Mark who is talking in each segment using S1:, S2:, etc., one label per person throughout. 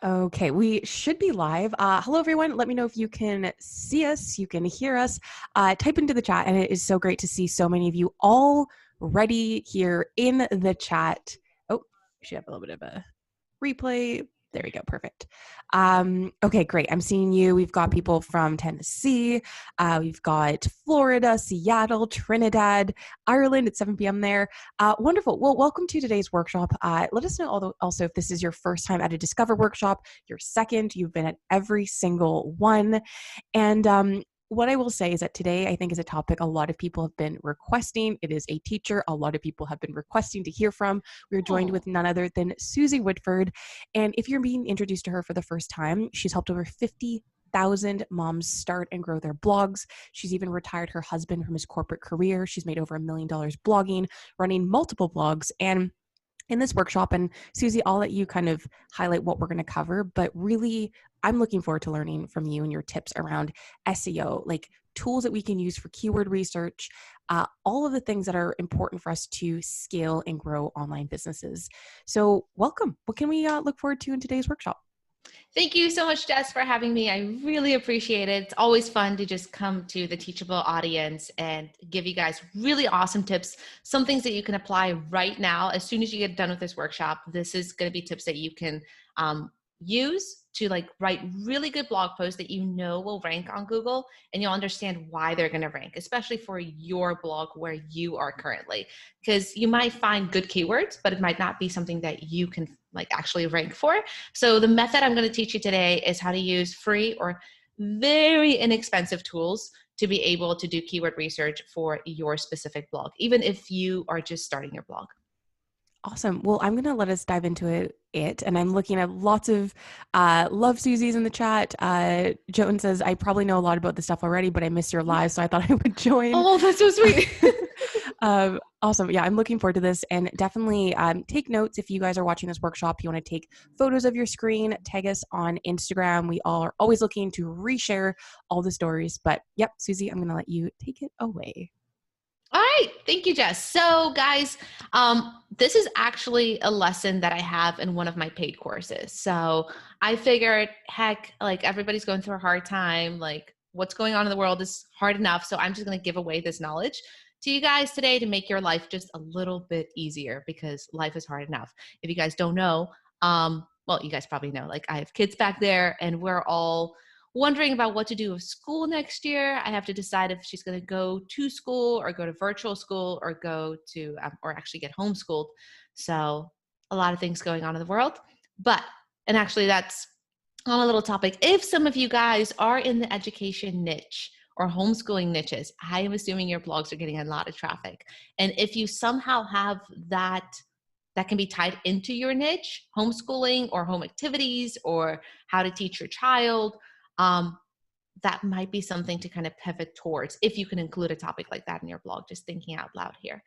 S1: Okay, we should be live. Hello, everyone. Let me know if you can see us, you can hear us. Type into the chat, and it is so great to see so many of you already here in the chat. Oh, we should have a little bit of a replay. There we go. Perfect. Okay, great. I'm seeing you. We've got people from Tennessee. We've got Florida, Seattle, Trinidad, Ireland at 7 p.m. there. Wonderful. Well, welcome to today's workshop. Let us know also if this is your first time at a Discover workshop, your second, you've been at every single one. And what I will say is that today, I think, is a topic a lot of people have been requesting. It is a teacher a lot of people have been requesting to hear from. We're joined with none other than Suzi Whitford. And if you're being introduced to her for the first time, she's helped over 50,000 moms start and grow their blogs. She's even retired her husband from his corporate career. She's made over $1 million blogging, running multiple blogs. And in this workshop, and Suzi, I'll let you kind of highlight what we're going to cover, but really, I'm looking forward to learning from you and your tips around SEO, like tools that we can use for keyword research, all of the things that are important for us to scale and grow online businesses. So welcome. What can we look forward to in today's workshop?
S2: Thank you so much, Jess, for having me. I really appreciate it. It's always fun to just come to the Teachable audience and give you guys really awesome tips, some things that you can apply right now. As soon as you get done with this workshop, this is going to be tips that you can use to write really good blog posts that you know will rank on Google, and you'll understand why they're going to rank, especially for your blog where you are currently, because you might find good keywords, but it might not be something that you can actually rank for. So the method I'm going to teach you today is how to use free or very inexpensive tools to be able to do keyword research for your specific blog, even if you are just starting your blog.
S1: Awesome. Well, I'm going to let us dive into it. And I'm looking at lots of love Suzi's in the chat. Joan says, I probably know a lot about this stuff already, but I missed your live, so I thought I would join.
S2: Oh, that's so sweet.
S1: Awesome. Yeah, I'm looking forward to this. And definitely take notes if you guys are watching this workshop. You want to take photos of your screen, tag us on Instagram. We all are always looking to reshare all the stories. But yep, Suzi, I'm going to let you take it away.
S2: All right. Thank you, Jess. So guys, this is actually a lesson that I have in one of my paid courses. So I figured, heck, everybody's going through a hard time. What's going on in the world is hard enough. So I'm just going to give away this knowledge to you guys today to make your life just a little bit easier, because life is hard enough. If you guys don't know, well, you guys probably know, I have kids back there, and we're all wondering about what to do with school next year. I have to decide if she's going to go to school or go to virtual school or go to, or actually get homeschooled. So a lot of things going on in the world. And actually that's on a little topic. If some of you guys are in the education niche or homeschooling niches, I am assuming your blogs are getting a lot of traffic. And if you somehow have that can be tied into your niche, homeschooling or home activities or how to teach your child, that might be something to kind of pivot towards if you can include a topic like that in your blog. Just thinking out loud here.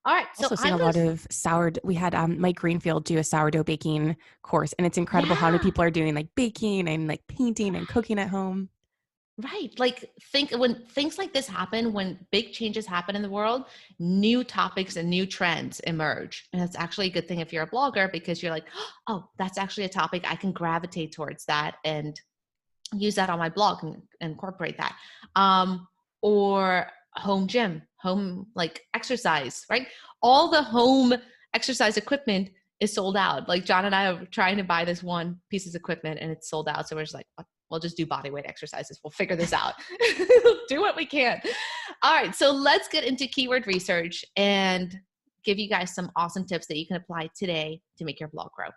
S2: All right. So
S1: also seeing a lot of sourdough. We had Mike Greenfield do a sourdough baking course, and it's incredible how many people are doing baking and painting and cooking at home.
S2: Right. Think when things like this happen, when big changes happen in the world, new topics and new trends emerge. And it's actually a good thing if you're a blogger, because you're like, oh, that's actually a topic I can gravitate towards that and use that on my blog and incorporate that. Or home gym, home exercise, right? All the home exercise equipment is sold out. John and I are trying to buy this one piece of equipment and it's sold out. So we're just we'll just do body weight exercises. We'll figure this out. Do what we can. All right. So let's get into keyword research and give you guys some awesome tips that you can apply today to make your blog grow. All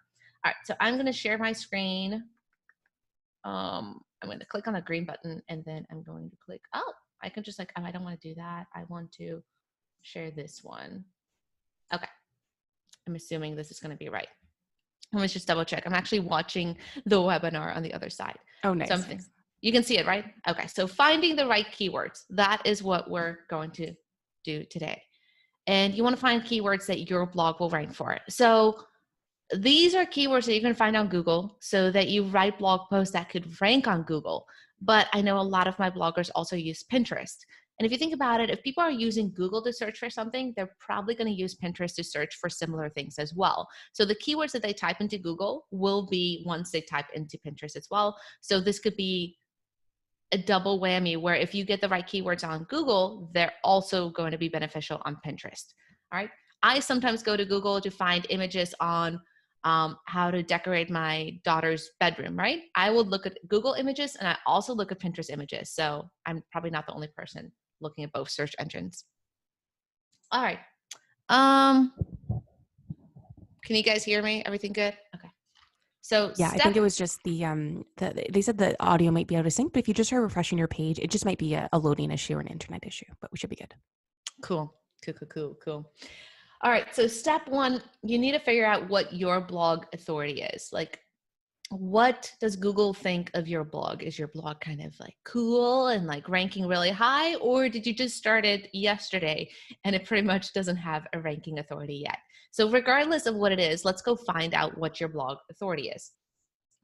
S2: right. So I'm going to share my screen. I'm going to click on the green button, and then I'm going to click, I can just I don't want to do that. I want to share this one. Okay. I'm assuming this is going to be right. Let's just double check. I'm actually watching the webinar on the other side.
S1: Oh, nice.
S2: You can see it, right? Okay. So finding the right keywords, that is what we're going to do today. And you want to find keywords that your blog will rank for. So these are keywords that you can find on Google so that you write blog posts that could rank on Google. But I know a lot of my bloggers also use Pinterest. And if you think about it, if people are using Google to search for something, they're probably going to use Pinterest to search for similar things as well. So the keywords that they type into Google will be ones they type into Pinterest as well. So this could be a double whammy where if you get the right keywords on Google, they're also going to be beneficial on Pinterest. All right. I sometimes go to Google to find images on how to decorate my daughter's bedroom, right? I will look at Google images and I also look at Pinterest images. So I'm probably not the only person looking at both search engines. All right. Can you guys hear me? Everything good? Okay. So
S1: Yeah, I think it was just they said the audio might be out of sync, but if you just try refreshing your page, it just might be a loading issue or an internet issue, but we should be good.
S2: Cool. All right. So step one, you need to figure out what your blog authority is. Like, what does Google think of your blog? Is your blog kind of like cool and like ranking really high? Or did you just start it yesterday and it pretty much doesn't have a ranking authority yet? So regardless of what it is, let's go find out what your blog authority is.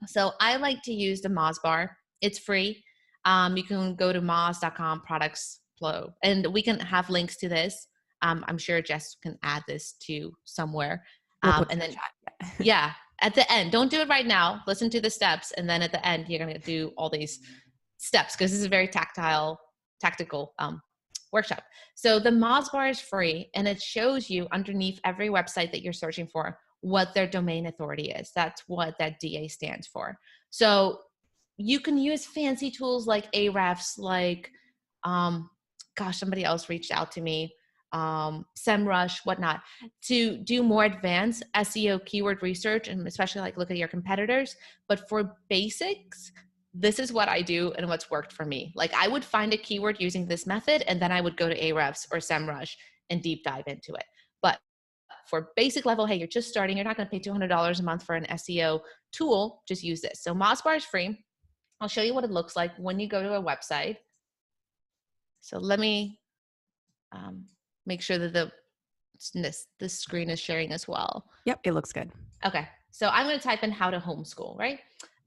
S2: So I like to use the Moz bar. It's free. You can go to moz.com products flow, and we can have links to this. I'm sure Jess can add this to somewhere. And then, yeah, at the end, don't do it right now. Listen to the steps. And then at the end, you're going to do all these steps because this is a very tactical workshop. So the Moz bar is free and it shows you underneath every website that you're searching for what their domain authority is. That's what that DA stands for. So you can use fancy tools like Ahrefs, like, somebody else reached out to me, SEMrush, whatnot, to do more advanced SEO keyword research and especially like look at your competitors. But for basics, this is what I do and what's worked for me. Like I would find a keyword using this method and then I would go to Ahrefs or SEMrush and deep dive into it. But for basic level, hey, you're just starting, you're not going to pay $200 a month for an SEO tool, just use this. So Mozbar is free. I'll show you what it looks like when you go to a website. So let me make sure that this screen is sharing as well.
S1: Yep, it looks good.
S2: Okay, so I'm going to type in how to homeschool, right?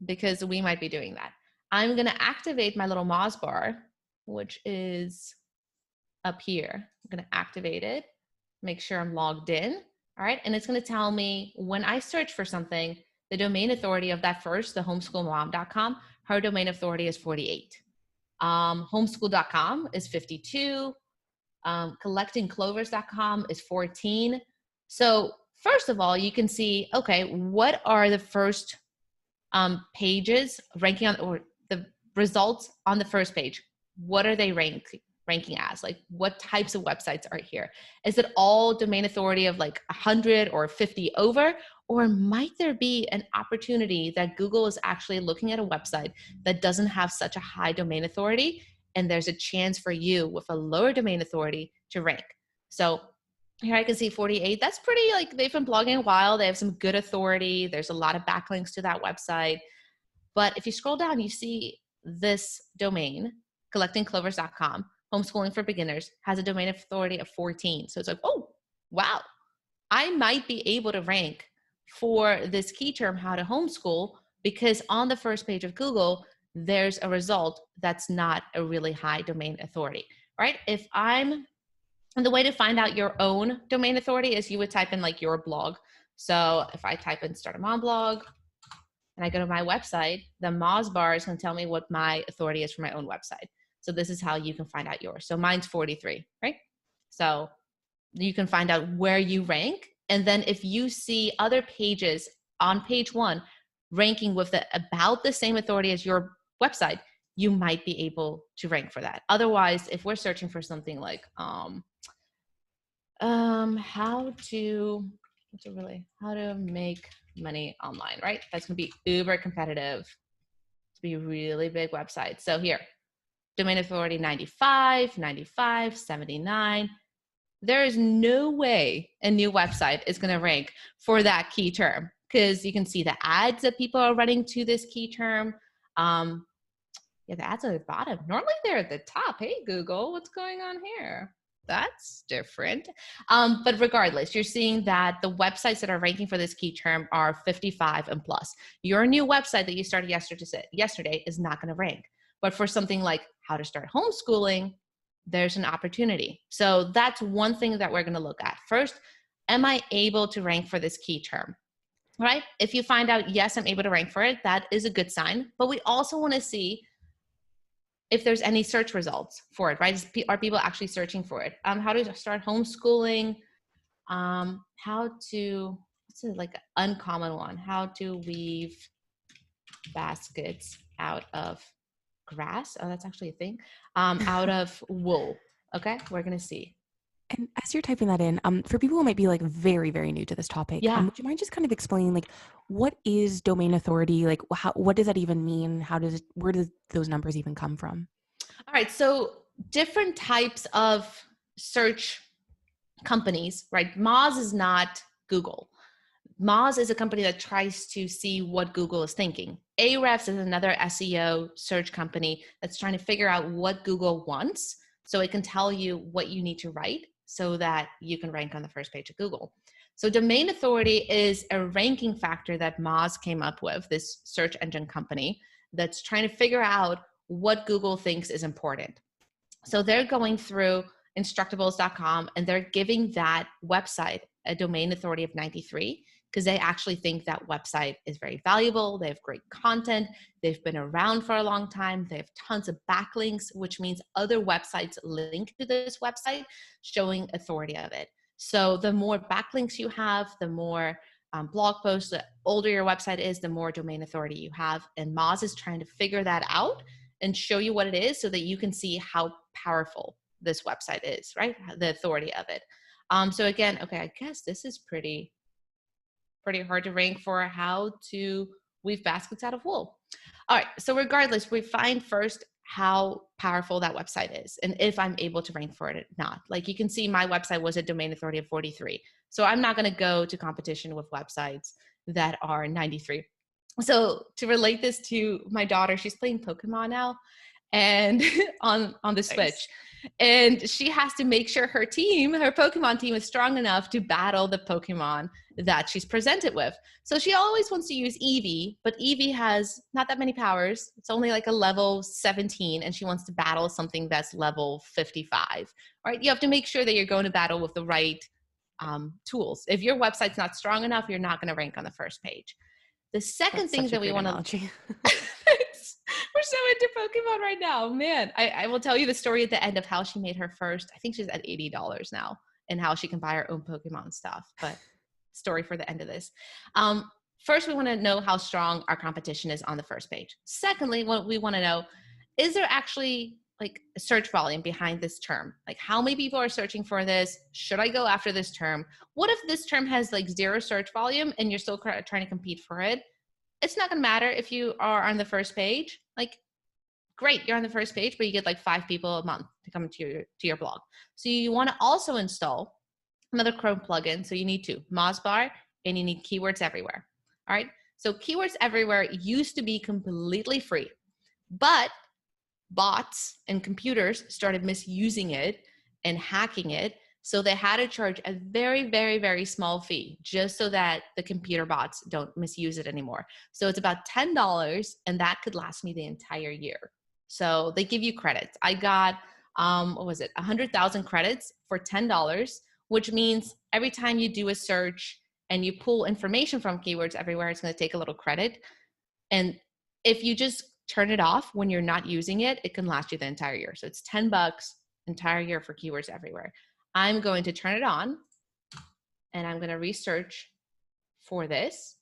S2: Because we might be doing that. I'm going to activate my little Moz bar, which is up here. I'm going to activate it, make sure I'm logged in. All right, and it's going to tell me when I search for something, the domain authority of that first, the homeschoolmom.com, her domain authority is 48. Homeschool.com is 52. Collectingclovers.com is 14. So first of all, you can see, okay, what are the first pages ranking on, or the results on the first page? What are they ranking as? Like what types of websites are here? Is it all domain authority of like 100 or 50 over? Or might there be an opportunity that Google is actually looking at a website that doesn't have such a high domain authority, and there's a chance for you with a lower domain authority to rank? So here I can see 48. That's pretty, like, they've been blogging a while. They have some good authority. There's a lot of backlinks to that website. But if you scroll down, you see this domain, collectingclovers.com, homeschooling for beginners, has a domain authority of 14. So it's like, oh, wow, I might be able to rank for this key term, how to homeschool, because on the first page of Google, there's a result that's not a really high domain authority, right? And the way to find out your own domain authority is you would type in like your blog. So if I type in start a mom blog and I go to my website, the Moz bar is going to tell me what my authority is for my own website. So this is how you can find out yours. So mine's 43, right? So you can find out where you rank. And then if you see other pages on page one ranking with about the same authority as your website, you might be able to rank for that. Otherwise, if we're searching for something like how to make money online, right? That's going to be uber competitive to be a really big website. So here, domain authority 95, 79. There is no way a new website is going to rank for that key term, because you can see the ads that people are running to this key term. Yeah, the ads are at the bottom. Normally they're at the top. Hey, Google, what's going on here? That's different. But regardless, you're seeing that the websites that are ranking for this key term are 55 and plus. Your new website that you started yesterday is not going to rank. But for something like how to start homeschooling, there's an opportunity. So that's one thing that we're going to look at. First, am I able to rank for this key term? Right? If you find out, yes, I'm able to rank for it, that is a good sign. But we also want to see if there's any search results for it, right? Are people actually searching for it? How to start homeschooling? How to, what's it, like an uncommon one? How to weave baskets out of grass? Oh, that's actually a thing. Out of wool. Okay, we're gonna see.
S1: And as you're typing that in, for people who might be like very, very new to this topic,
S2: Yeah.
S1: would you mind just kind of explaining like what is domain authority? Like what does that even mean? Where does those numbers even come from?
S2: All right. So different types of search companies, right? Moz is not Google. Moz is a company that tries to see what Google is thinking. Ahrefs is another SEO search company that's trying to figure out what Google wants so it can tell you what you need to write so that you can rank on the first page of Google. So domain authority is a ranking factor that Moz came up with, this search engine company that's trying to figure out what Google thinks is important. So they're going through instructables.com and they're giving that website a domain authority of 93 because they actually think that website is very valuable. They have great content. They've been around for a long time. They have tons of backlinks, which means other websites link to this website, showing authority of it. So the more backlinks you have, the more blog posts, the older your website is, the more domain authority you have. And Moz is trying to figure that out and show you what it is so that you can see how powerful this website is, right? The authority of it. So again, okay, I guess this is pretty hard to rank for how to weave baskets out of wool. All right, so regardless, we find first how powerful that website is and if I'm able to rank for it or not. Like you can see my website was a domain authority of 43. So I'm not gonna go to competition with websites that are 93. So to relate this to my daughter, she's playing Pokemon now and on the Switch.
S1: Nice.
S2: And she has to make sure her Pokemon team is strong enough to battle the Pokemon that she's presented with. So she always wants to use Eevee, but Eevee has not that many powers. It's only like a level 17, and she wants to battle something that's level 55, right? You have to make sure that you're going to battle with the right tools. If your website's not strong enough, you're not going to rank on the first page. The second
S1: That's
S2: thing
S1: such a
S2: that we
S1: great
S2: want to
S1: analogy.
S2: we're so into Pokemon right now, man. I will tell you the story at the end of how she made her first. I think she's at $80 now, and how she can buy her own Pokemon stuff. But story for the end of this. First, we want to know how strong our competition is on the first page. Secondly, what we want to know is there actually like a search volume behind this term? Like how many people are searching for this? Should I go after this term? What if this term has like 0 search volume and you're still trying to compete for it? It's not going to matter if you are on the first page. Like, great, you're on the first page, but you get like 5 people a month to come to your blog. So you want to also install another Chrome plugin. So you need 2, Mozbar, and you need Keywords Everywhere. All right. So Keywords Everywhere used to be completely free, but bots and computers started misusing it and hacking it. So they had to charge a very, very, very small fee just so that the computer bots don't misuse it anymore. So it's about $10, and that could last me the entire year. So they give you credits. I got, what was it, 100,000 credits for $10, which means every time you do a search and you pull information from Keywords Everywhere, it's going to take a little credit. And if you just turn it off when you're not using it, it can last you the entire year. So it's $10 entire year for Keywords Everywhere. I'm going to turn it on and I'm going to research for this.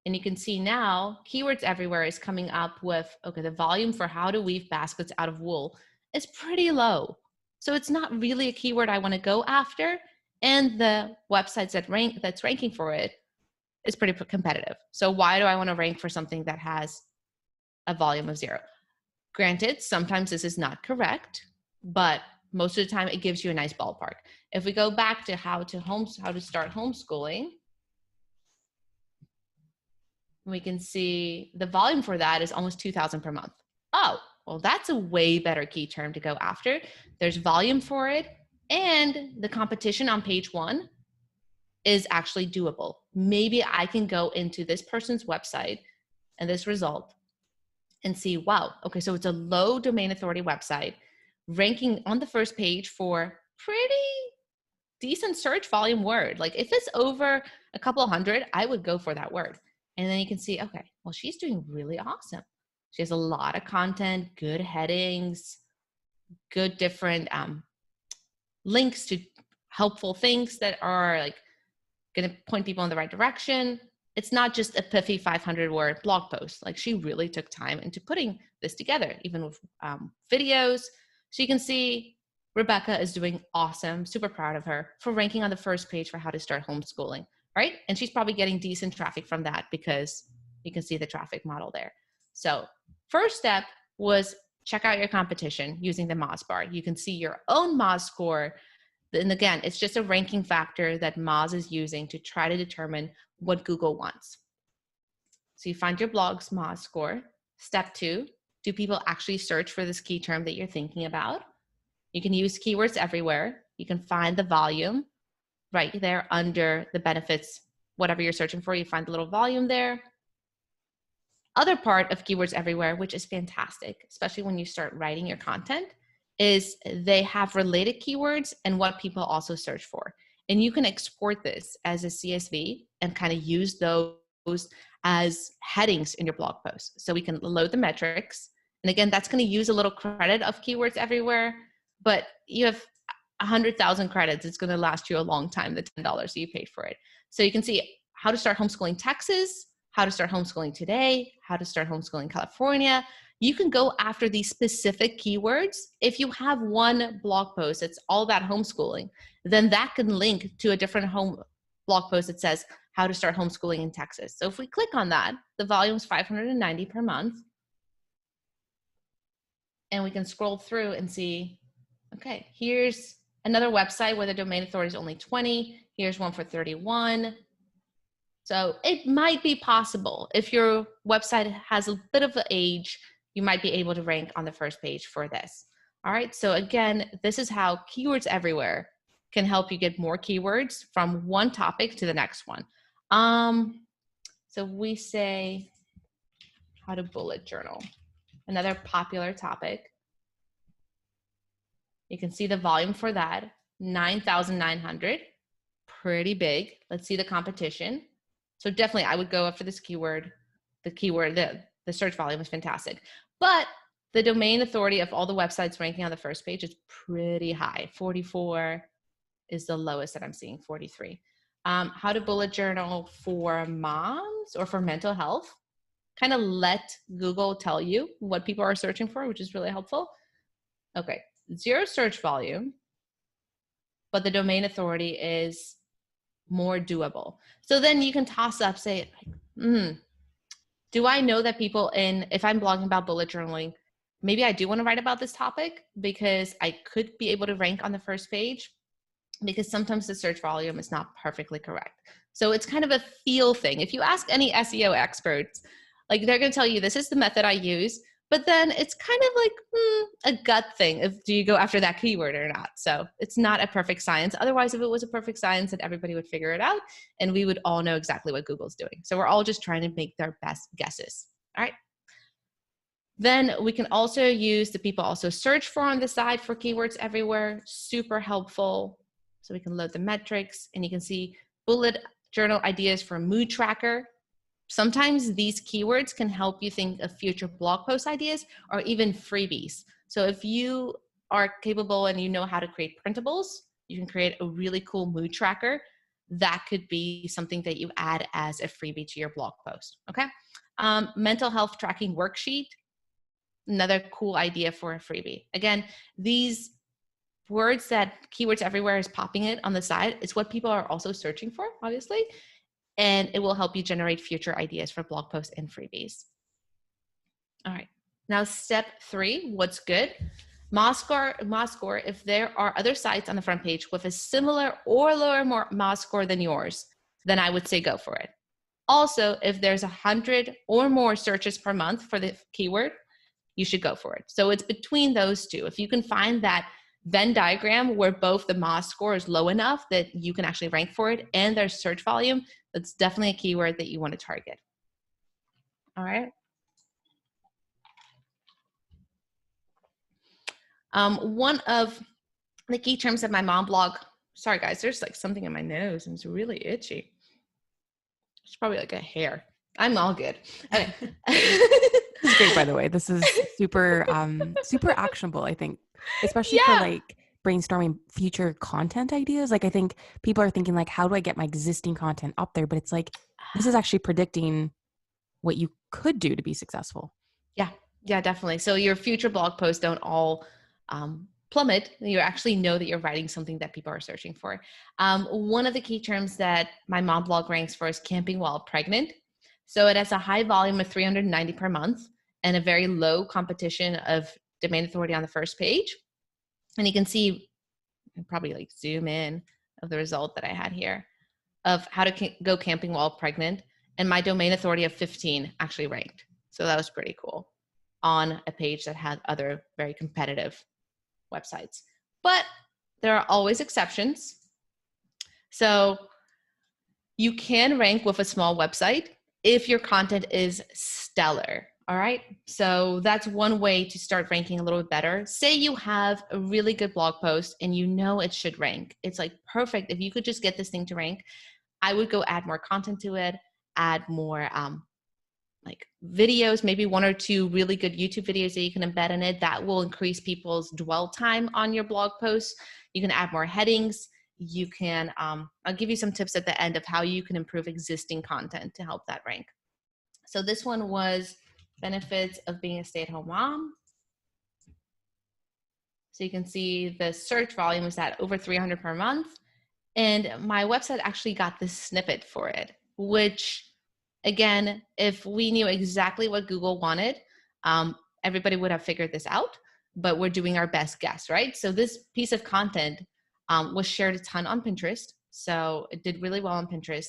S2: And you can see now Keywords Everywhere is coming up with, okay, the volume for how to weave baskets out of wool is pretty low. So it's not really a keyword I want to go after. And the websites that's ranking for it is pretty competitive. So why do I want to rank for something that has a volume of 0? Granted, sometimes this is not correct, but most of the time it gives you a nice ballpark. If we go back to how to start homeschooling, we can see the volume for that is almost 2,000 per month. Oh, well, that's a way better key term to go after. There's volume for it, and the competition on page 1 is actually doable. Maybe I can go into this person's website and this result and see, wow, okay, so it's a low domain authority website, ranking on the first page for pretty decent search volume word. Like if it's over a couple hundred, I would go for that word. And then you can see, okay, well, she's doing really awesome. She has a lot of content, good headings, good different links to helpful things that are like going to point people in the right direction. It's not just a pithy 500 word blog post. Like she really took time into putting this together, even with videos. So you can see Rebecca is doing awesome. Super proud of her for ranking on the first page for how to start homeschooling, right? And she's probably getting decent traffic from that because you can see the traffic model there. So first step was check out your competition using the Moz bar. You can see your own Moz score. And again, it's just a ranking factor that Moz is using to try to determine what Google wants. So you find your blog's Moz score. Step 2, do people actually search for this key term that you're thinking about? You can use keywords everywhere. You can find the volume right there under the benefits, whatever you're searching for, you find the little volume there. Other part of keywords everywhere, which is fantastic, especially when you start writing your content, is they have related keywords and what people also search for. And you can export this as a CSV and kind of use those as headings in your blog post. So we can load the metrics. And again, that's going to use a little credit of keywords everywhere, but you have 100,000 credits. It's going to last you a long time, the $10 you paid for it. So you can see how to start homeschooling Texas, how to start homeschooling today, how to start homeschooling California. You can go after these specific keywords. If you have one blog post that's all about homeschooling, then that can link to a different home blog post that says how to start homeschooling in Texas. So if we click on that, the volume is 590 per month. And we can scroll through and see, okay, here's another website where the domain authority is only 20. Here's one for 31. So it might be possible if your website has a bit of an age, you might be able to rank on the first page for this. All right, so again, this is how keywords everywhere can help you get more keywords from one topic to the next one. So we say how to bullet journal, another popular topic. You can see the volume for that, 9,900, pretty big. Let's see the competition. So definitely I would go after this keyword. The search volume is fantastic. But the domain authority of all the websites ranking on the first page is pretty high. 44 is the lowest that I'm seeing, 43. How to bullet journal for moms or for mental health. Kind of let Google tell you what people are searching for, which is really helpful. Okay, 0 search volume, but the domain authority is more doable. So then you can toss up, say, do I know that people if I'm blogging about bullet journaling, maybe I do want to write about this topic because I could be able to rank on the first page, because sometimes the search volume is not perfectly correct. So it's kind of a feel thing. If you ask any SEO experts, like they're going to tell you this is the method I use, but then it's kind of like a gut thing of do you go after that keyword or not. So it's not a perfect science. Otherwise, if it was a perfect science, then everybody would figure it out and we would all know exactly what Google's doing. So we're all just trying to make their best guesses. All right. Then we can also use the people also search for on the side for keywords everywhere. Super helpful. So we can load the metrics and you can see bullet journal ideas for mood tracker. Sometimes these keywords can help you think of future blog post ideas or even freebies. So if you are capable and you know how to create printables, you can create a really cool mood tracker. That could be something that you add as a freebie to your blog post, okay? Mental health tracking worksheet, another cool idea for a freebie. Again, these words that keywords everywhere is popping it on the side, it's what people are also searching for, obviously. And it will help you generate future ideas for blog posts and freebies. All right, now step 3, what's good? Moz score, if there are other sites on the front page with a similar or lower Moz score than yours, then I would say go for it. Also, if there's 100 or more searches per month for the keyword, you should go for it. So it's between those two. If you can find that Venn diagram where both the Moz score is low enough that you can actually rank for it and there's search volume, that's definitely a keyword that you want to target. All right. One of the key terms of my mom blog, sorry guys, there's like something in my nose and it's really itchy. It's probably like a hair. I'm all good. Okay.
S1: This is great, by the way. This is super, super actionable, I think, especially for
S2: Yeah.
S1: like brainstorming future content ideas. Like, I think people are thinking like, how do I get my existing content up there? But it's like, this is actually predicting what you could do to be successful.
S2: Yeah, definitely. So your future blog posts don't all plummet. You actually know that you're writing something that people are searching for. One of the key terms that my mom blog ranks for is camping while pregnant. So it has a high volume of 390 per month and a very low competition of domain authority on the first page. And you can see, and probably like zoom in of the result that I had here of how to go camping while pregnant. And my domain authority of 15 actually ranked. So that was pretty cool on a page that had other very competitive websites. But there are always exceptions. So you can rank with a small website if your content is stellar. All right. So that's one way to start ranking a little bit better. Say you have a really good blog post and you know it should rank. It's like perfect. If you could just get this thing to rank, I would go add more content to it, add more like videos, maybe 1 or 2 really good YouTube videos that you can embed in it. That will increase people's dwell time on your blog posts. You can add more headings. You can, I'll give you some tips at the end of how you can improve existing content to help that rank. So this one was benefits of being a stay-at-home mom. So you can see the search volume is at over 300 per month. And my website actually got this snippet for it, which again, if we knew exactly what Google wanted, everybody would have figured this out, but we're doing our best guess, right? So this piece of content was shared a ton on Pinterest. So it did really well on Pinterest.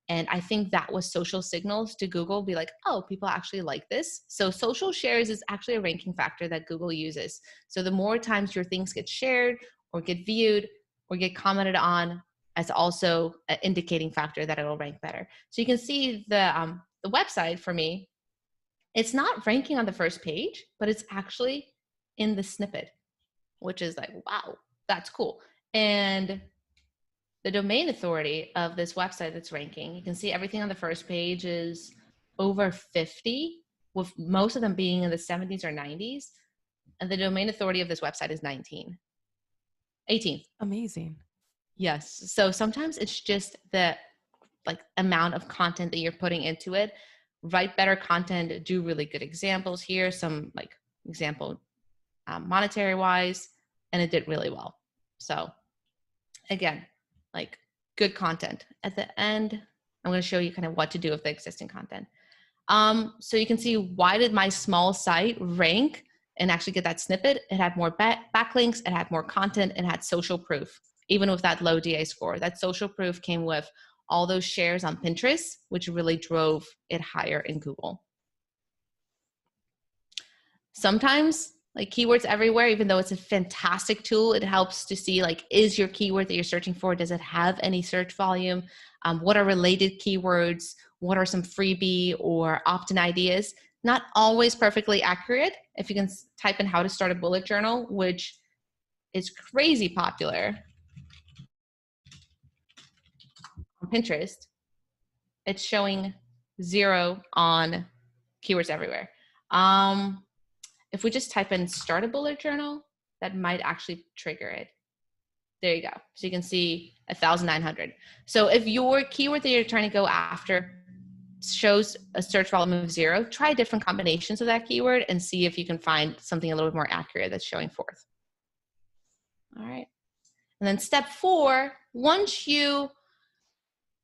S2: And I think that was social signals to Google, be like, oh, people actually like this. So social shares is actually a ranking factor that Google uses. So the more times your things get shared or get viewed or get commented on, as also an indicating factor that it'll rank better. So you can see the website for me, it's not ranking on the first page, but it's actually in the snippet, which is like, wow, that's cool. And the domain authority of this website that's ranking, you can see everything on the first page is over 50, with most of them being in the 70s or 90s. And the domain authority of this website is 18.
S1: Amazing.
S2: Yes. So sometimes it's just the like amount of content that you're putting into it. Write better content, do really good examples here, some like example monetary wise, and it did really well. So again, like good content. At the end, I'm going to show you kind of what to do with the existing content. So you can see, why did my small site rank and actually get that snippet? It had more backlinks, it had more content, it had social proof. Even with that low DA score, that social proof came with all those shares on Pinterest, which really drove it higher in Google. Sometimes, like keywords everywhere, even though it's a fantastic tool, it helps to see like, is your keyword that you're searching for, does it have any search volume? What are related keywords? What are some freebie or opt-in ideas? Not always perfectly accurate. If you can type in how to start a bullet journal, which is crazy popular on Pinterest, it's showing 0 on keywords everywhere. If we just type in start a bullet journal, that might actually trigger it. There you go. So you can see 1,900. So if your keyword that you're trying to go after shows a search volume of 0, try different combinations of that keyword and see if you can find something a little bit more accurate that's showing forth. All right. And then step 4, once you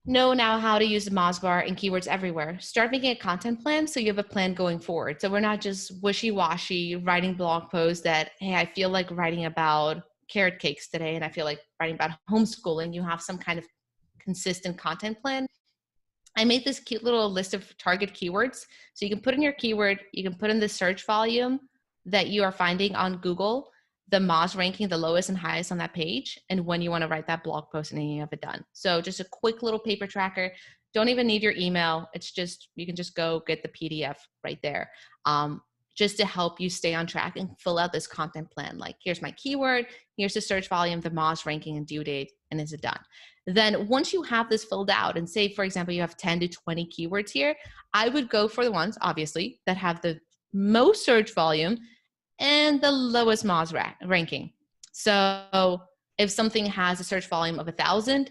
S2: know now how to use the Moz bar and keywords everywhere, start making a content plan so you have a plan going forward. So we're not just wishy-washy writing blog posts that, hey, I feel like writing about carrot cakes today and I feel like writing about homeschooling. You have some kind of consistent content plan. I made this cute little list of target keywords. So you can put in your keyword, you can put in the search volume that you are finding on Google, the Moz ranking, the lowest and highest on that page, and when you want to write that blog post and you have it done. So just a quick little paper tracker. Don't even need your email. It's just, you can just go get the PDF right there. just to help you stay on track and fill out this content plan. Like, here's my keyword, here's the search volume, the Moz ranking and due date, and is it done? Then once you have this filled out, and say, for example, you have 10 to 20 keywords here, I would go for the ones, obviously, that have the most search volume and the lowest Moz ranking. So if something has a search volume of 1,000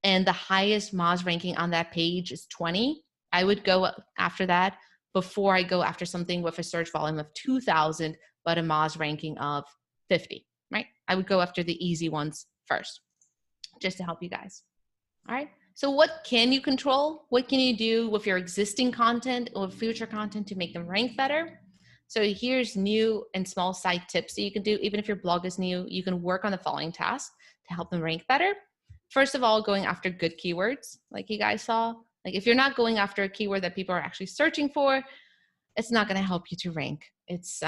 S2: and the highest Moz ranking on that page is 20, I would go after that before I go after something with a search volume of 2,000 but a Moz ranking of 50, right? I would go after the easy ones first, just to help you guys. All right. So what can you control? What can you do with your existing content or future content to make them rank better? So here's new and small side tips that you can do. Even if your blog is new, you can work on the following tasks to help them rank better. First of all, going after good keywords, like you guys saw. Like, if you're not going after a keyword that people are actually searching for, it's not going to help you to rank. It's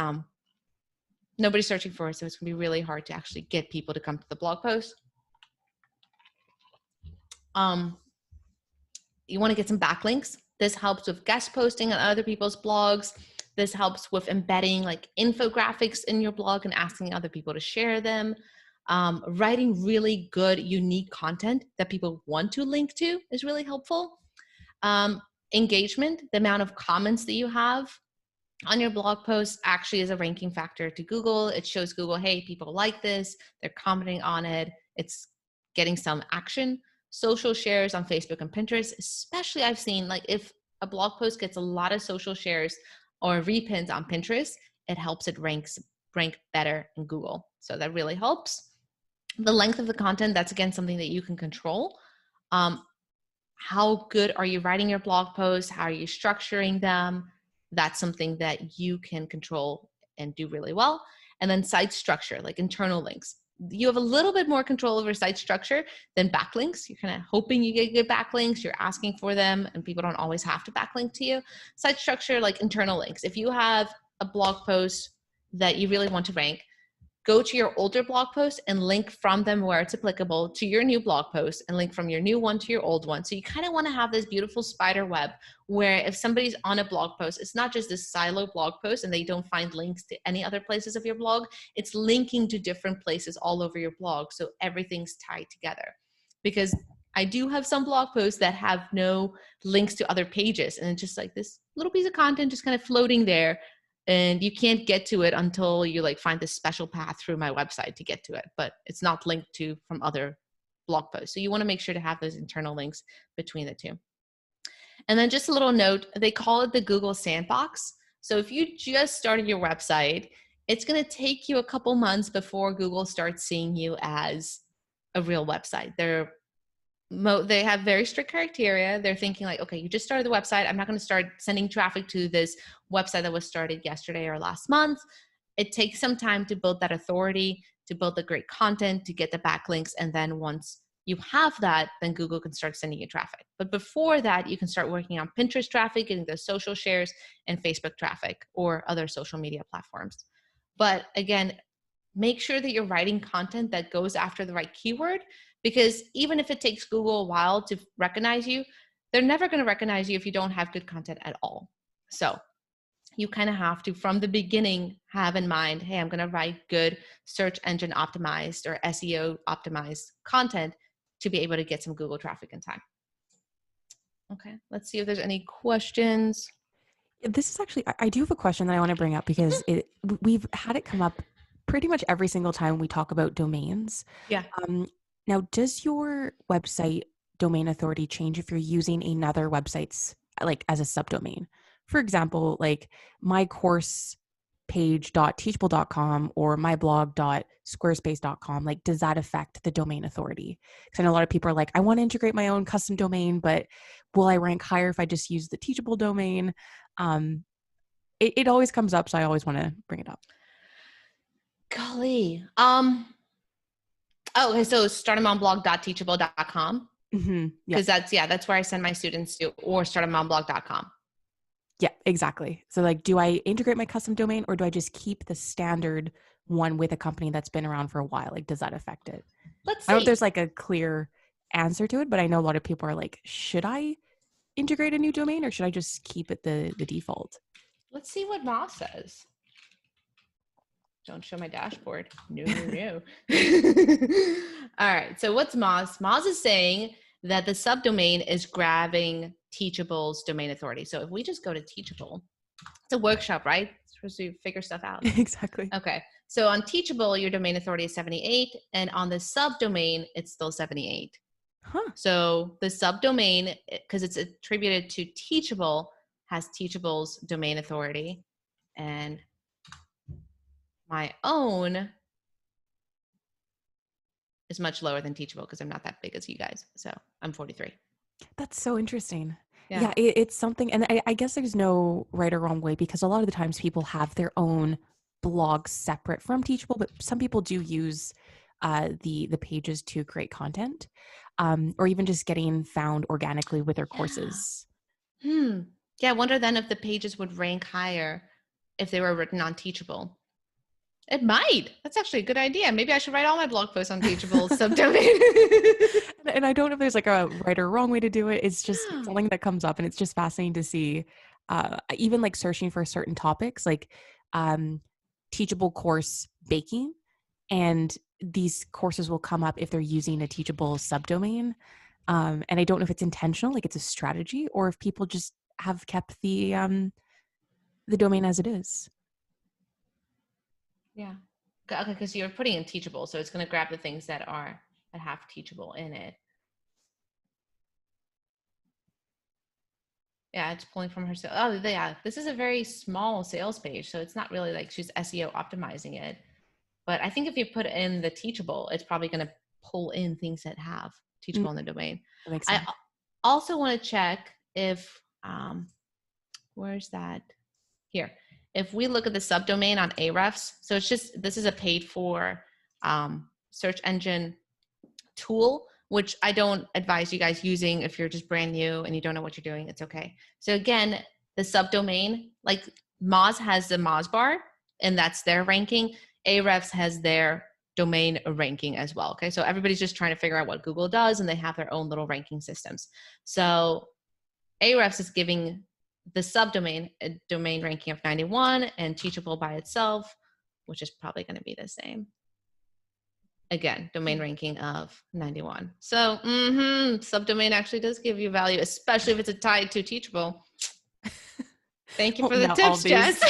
S2: nobody's searching for it, so it's going to be really hard to actually get people to come to the blog post. You want to get some backlinks. This helps with guest posting on other people's blogs. This helps with embedding like infographics in your blog and asking other people to share them. Writing really good, unique content that people want to link to is really helpful. Engagement, the amount of comments that you have on your blog post actually is a ranking factor to Google. It shows Google, hey, people like this, they're commenting on it, it's getting some action. Social shares on Facebook and Pinterest, especially I've seen, like, if a blog post gets a lot of social shares or repins on Pinterest, it helps it rank better in Google. So that really helps. The length of the content, that's again something that you can control. How good are you writing your blog posts? How are you structuring them? That's something that you can control and do really well. And then site structure, like internal links. You have a little bit more control over site structure than backlinks. You're kind of hoping you get good backlinks. You're asking for them, and people don't always have to backlink to you. Site structure, like internal links. If you have a blog post that you really want to rank, go to your older blog posts and link from them where it's applicable to your new blog post, and link from your new one to your old one. So you kind of want to have this beautiful spider web where if somebody's on a blog post, it's not just this silo blog post and they don't find links to any other places of your blog. It's linking to different places all over your blog. So everything's tied together. Because I do have some blog posts that have no links to other pages, and it's just like this little piece of content just kind of floating there. And you can't get to it until you like find this special path through my website to get to it, but it's not linked to from other blog posts. So you want to make sure to have those internal links between the two. And then just a little note, they call it the Google Sandbox. So if you just started your website, it's going to take you a couple months before Google starts seeing you as a real website. They have very strict criteria. They're thinking like, okay, you just started the website. I'm not going to start sending traffic to this website that was started yesterday or last month. It takes some time to build that authority, to build the great content, to get the backlinks. And then once you have that, then Google can start sending you traffic. But before that, you can start working on Pinterest traffic, getting those social shares, and Facebook traffic or other social media platforms. But again, make sure that you're writing content that goes after the right keyword, because even if it takes Google a while to recognize you, they're never going to recognize you if you don't have good content at all. So you kind of have to, from the beginning, have in mind, hey, I'm going to write good search engine optimized or SEO optimized content to be able to get some Google traffic in time. Okay, let's see if there's any questions.
S1: This is actually, I do have a question that I want to bring up because we've had it come up pretty much every single time we talk about domains.
S2: Yeah.
S1: Now, does your website domain authority change if you're using another website's like as a subdomain? For example, like my course page.teachable.com or my blog.squarespace.com, like does that affect the domain authority? Because I know a lot of people are like, I want to integrate my own custom domain, but will I rank higher if I just use the Teachable domain? It always comes up, so I always want to bring it up.
S2: Golly. Okay, so startamaonblog.teachable.com. Because that's where I send my students to, or startamaonblog.com.
S1: Yeah, exactly. So like, do I integrate my custom domain or do I just keep the standard one with a company that's been around for a while? Like, does that affect it?
S2: Let's see.
S1: I don't know if there's like a clear answer to it, but I know a lot of people are like, should I integrate a new domain or should I just keep it the default?
S2: Let's see what Moz says. Don't show my dashboard. No, no, no. All right. So what's Moz? Moz is saying that the subdomain is grabbing Teachable's domain authority. So if we just go to Teachable, it's a workshop, right? It's supposed to figure stuff out.
S1: Exactly.
S2: Okay. So on Teachable, your domain authority is 78, and on the subdomain, it's still 78.
S1: Huh.
S2: So the subdomain, because it's attributed to Teachable, has Teachable's domain authority, and my own is much lower than Teachable because I'm not that big as you guys. So I'm 43.
S1: That's so interesting.
S2: Yeah.
S1: Yeah, it's something, and I guess there's no right or wrong way, because a lot of the times people have their own blogs separate from Teachable, but some people do use the pages to create content, or even just getting found organically with their courses.
S2: Yeah, I wonder then if the pages would rank higher if they were written on Teachable. It might. That's actually a good idea. Maybe I should write all my blog posts on Teachable subdomain.
S1: And I don't know if there's like a right or wrong way to do it. It's just something that comes up, and it's just fascinating to see. Even like searching for certain topics, like Teachable course baking, and these courses will come up if they're using a Teachable subdomain. And I don't know if it's intentional, like it's a strategy, or if people just have kept the domain as it is.
S2: Yeah. Okay, because you're putting in Teachable, so it's going to grab the things that have Teachable in it. Yeah, it's pulling from her sales. Oh, yeah. This is a very small sales page, so it's not really like she's SEO optimizing it. But I think if you put in the Teachable, it's probably going to pull in things that have Teachable in the domain.
S1: That makes sense.
S2: I also want to check if, where's that? Here. If we look at the subdomain on Ahrefs, so it's just, this is a paid for search engine tool, which I don't advise you guys using if you're just brand new and you don't know what you're doing. It's okay. So again, the subdomain, like Moz has the Moz bar, and that's their ranking. Ahrefs has their domain ranking as well. Okay. So everybody's just trying to figure out what Google does, and they have their own little ranking systems. So Ahrefs is giving the subdomain a domain ranking of 91, and Teachable by itself, which is probably going to be the same. Again, domain ranking of 91. So subdomain actually does give you value, especially if it's tied to Teachable. Thank you for the tips, Jess.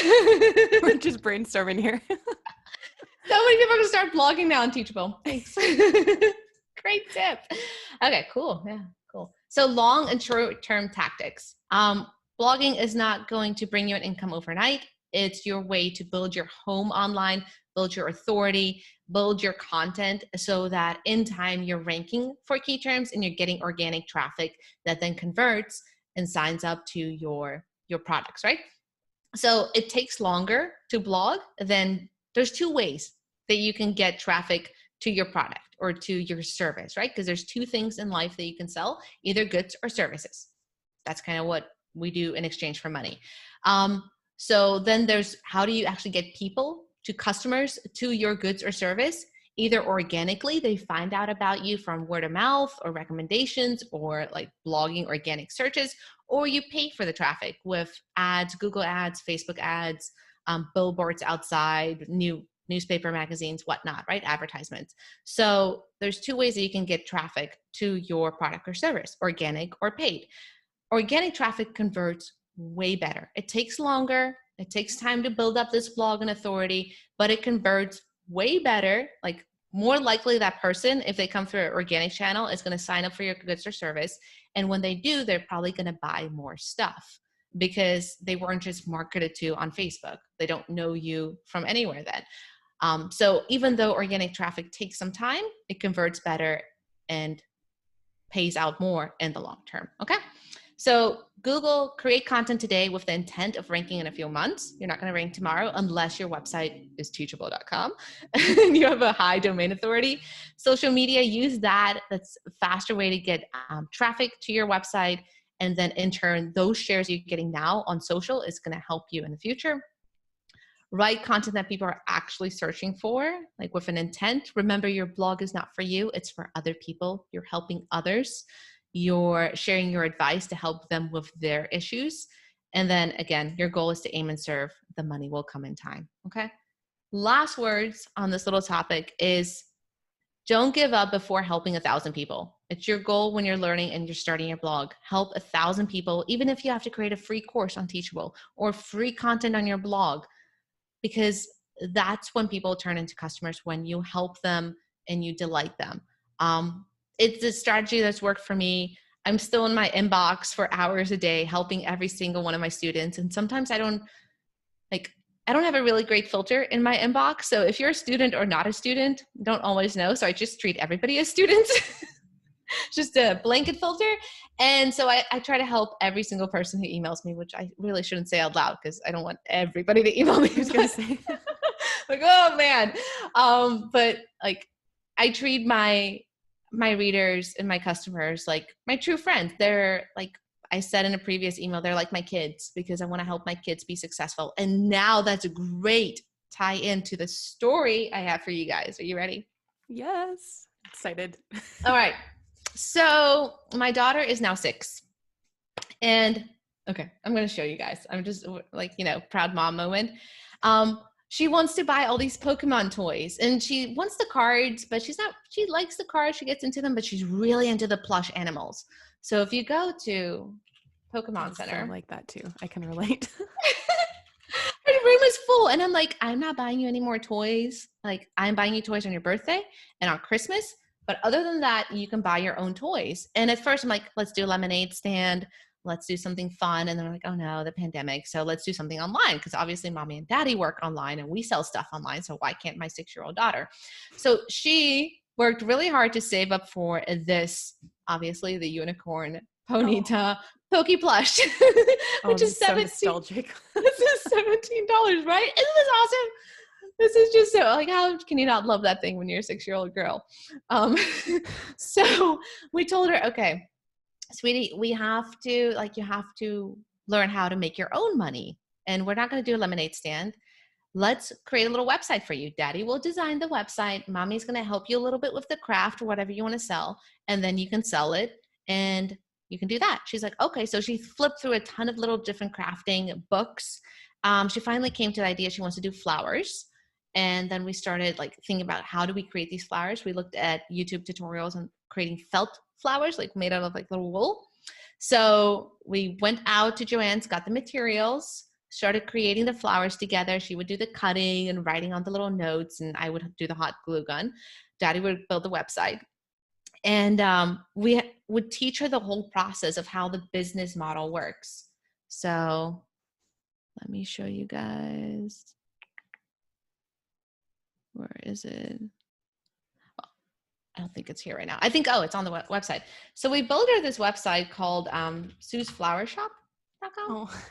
S1: We're just brainstorming here.
S2: So many people are going to start blogging now on Teachable. Thanks. Great tip. Okay, cool. Yeah, cool. So long and short-term tactics. Blogging is not going to bring you an income overnight. It's your way to build your home online, build your authority, build your content so that in time you're ranking for key terms and you're getting organic traffic that then converts and signs up to your products, right? So it takes longer to blog. Then there's two ways that you can get traffic to your product or to your service, right? Because there's two things in life that you can sell, either goods or services. That's kind of what we do in exchange for money. So then there's how do you actually get people to customers to your goods or service? Either organically, they find out about you from word of mouth or recommendations or like blogging organic searches, or you pay for the traffic with ads, Google ads, Facebook ads, billboards outside, newspaper magazines, whatnot, right? Advertisements. So there's two ways that you can get traffic to your product or service, organic or paid. Organic traffic converts way better. It takes longer. It takes time to build up this blog and authority, but it converts way better. Like more likely that person, if they come through an organic channel, is going to sign up for your goods or service. And when they do, they're probably going to buy more stuff because they weren't just marketed to on Facebook. They don't know you from anywhere then. So even though organic traffic takes some time, it converts better and pays out more in the long term. Okay. So Google, create content today with the intent of ranking in a few months. You're not going to rank tomorrow unless your website is teachable.com and you have a high domain authority. Social media, use that. That's a faster way to get traffic to your website. And then in turn, those shares you're getting now on social is going to help you in the future. Write content that people are actually searching for, like with an intent. Remember, your blog is not for you. It's for other people. You're helping others. You're sharing your advice to help them with their issues. And then again, your goal is to aim and serve. The money will come in time. Okay. last words on this little topic is don't give up before helping 1,000 people. It's your goal when you're learning and you're starting your blog. Help 1,000 people, even if you have to create a free course on Teachable or free content on your blog, because that's when people turn into customers, when you help them and you delight them. It's a strategy that's worked for me. I'm still in my inbox for hours a day, helping every single one of my students. And sometimes I don't have a really great filter in my inbox. So if you're a student or not a student, don't always know. So I just treat everybody as students, just a blanket filter. And so I try to help every single person who emails me, which I really shouldn't say out loud because I don't want everybody to email me. Like, oh man. But like, I treat my readers and my customers like my true friends. They're like, I said in a previous email, they're like my kids because I want to help my kids be successful. And now that's a great tie into the story I have for you guys. Are you ready?
S1: Yes. Excited.
S2: All right. So my daughter is now 6. And okay, I'm going to show you guys. I'm just like, proud mom moment. She wants to buy all these Pokemon toys and she wants the cards, but she likes the cards. She gets into them, but she's really into the plush animals. So if you go to Pokemon Center.
S1: I like that too. I can relate.
S2: Her room is full. And I'm like, I'm not buying you any more toys. Like, I'm buying you toys on your birthday and on Christmas. But other than that, you can buy your own toys. And at first I'm like, let's do a lemonade stand. Let's do something fun. And they're like, oh no, the pandemic. So let's do something online. Because obviously mommy and daddy work online and we sell stuff online. So why can't my 6-year-old daughter? So she worked really hard to save up for this, obviously the unicorn Ponyta Poke plush, which is
S1: so nostalgic.
S2: This is $17, right? Isn't this awesome? This is just so, like, how can you not love that thing when you're a 6-year-old girl? So we told her, okay, sweetie, you have to learn how to make your own money. And we're not going to do a lemonade stand. Let's create a little website for you. Daddy will design the website. Mommy's going to help you a little bit with the craft or whatever you want to sell. And then you can sell it and you can do that. She's like, okay. So she flipped through a ton of little different crafting books. She finally came to the idea she wants to do flowers. And then we started like thinking about how do we create these flowers? We looked at YouTube tutorials on creating felt flowers, like made out of like little wool. So we went out to Joann's, got the materials, started creating the flowers together. She would do the cutting and writing on the little notes, and I would do the hot glue gun. Daddy would build the website. And we would teach her the whole process of how the business model works. So let me show you guys. Where is it? I don't think it's here right now. I think, it's on the website. So we built her this website called SuzFlowerShop.com.
S1: Oh.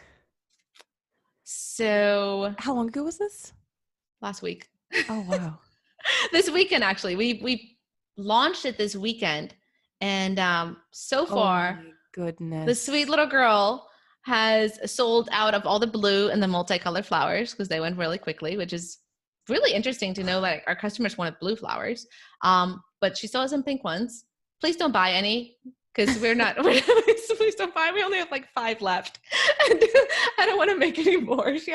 S2: So
S1: how long ago was this?
S2: Last week.
S1: Oh, wow.
S2: This weekend, actually. We launched it this weekend. And so far,
S1: my goodness,
S2: the sweet little girl has sold out of all the blue and the multicolored flowers because they went really quickly, which is really interesting to know that our customers wanted blue flowers. But she still has some pink ones. Please don't buy any because please don't buy. We only have like 5 left. And I don't want to make any more. She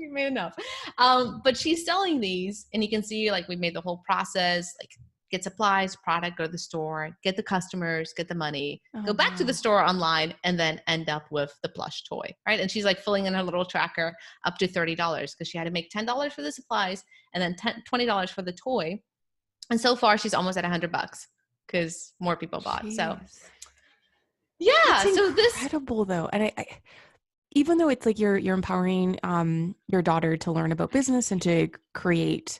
S2: made enough. But she's selling these and you can see like we made the whole process, like get supplies, product, go to the store, get the customers, get the money, go back to the store online, and then end up with the plush toy, right? And she's like filling in her little tracker up to $30 because she had to make $10 for the supplies and then $20 for the toy. And so far she's almost at $100 because more people bought. Jeez. So yeah,
S1: that's
S2: so
S1: incredible though. And I even though it's like you're empowering your daughter to learn about business and to create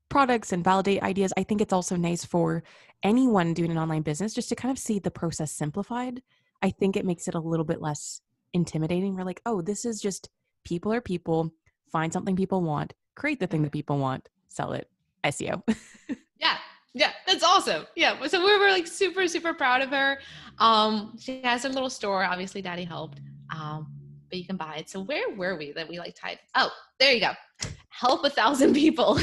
S1: products and validate ideas, I think it's also nice for anyone doing an online business just to kind of see the process simplified. I think it makes it a little bit less intimidating. We're like, oh, this is just people are people, find something people want, create the thing that people want, sell it, SEO.
S2: Yeah, that's awesome. Yeah, so we were like super, super proud of her. She has her little store. Obviously, Daddy helped, but you can buy it. So where were we that we like typed? Oh, there you go. Help 1,000 people.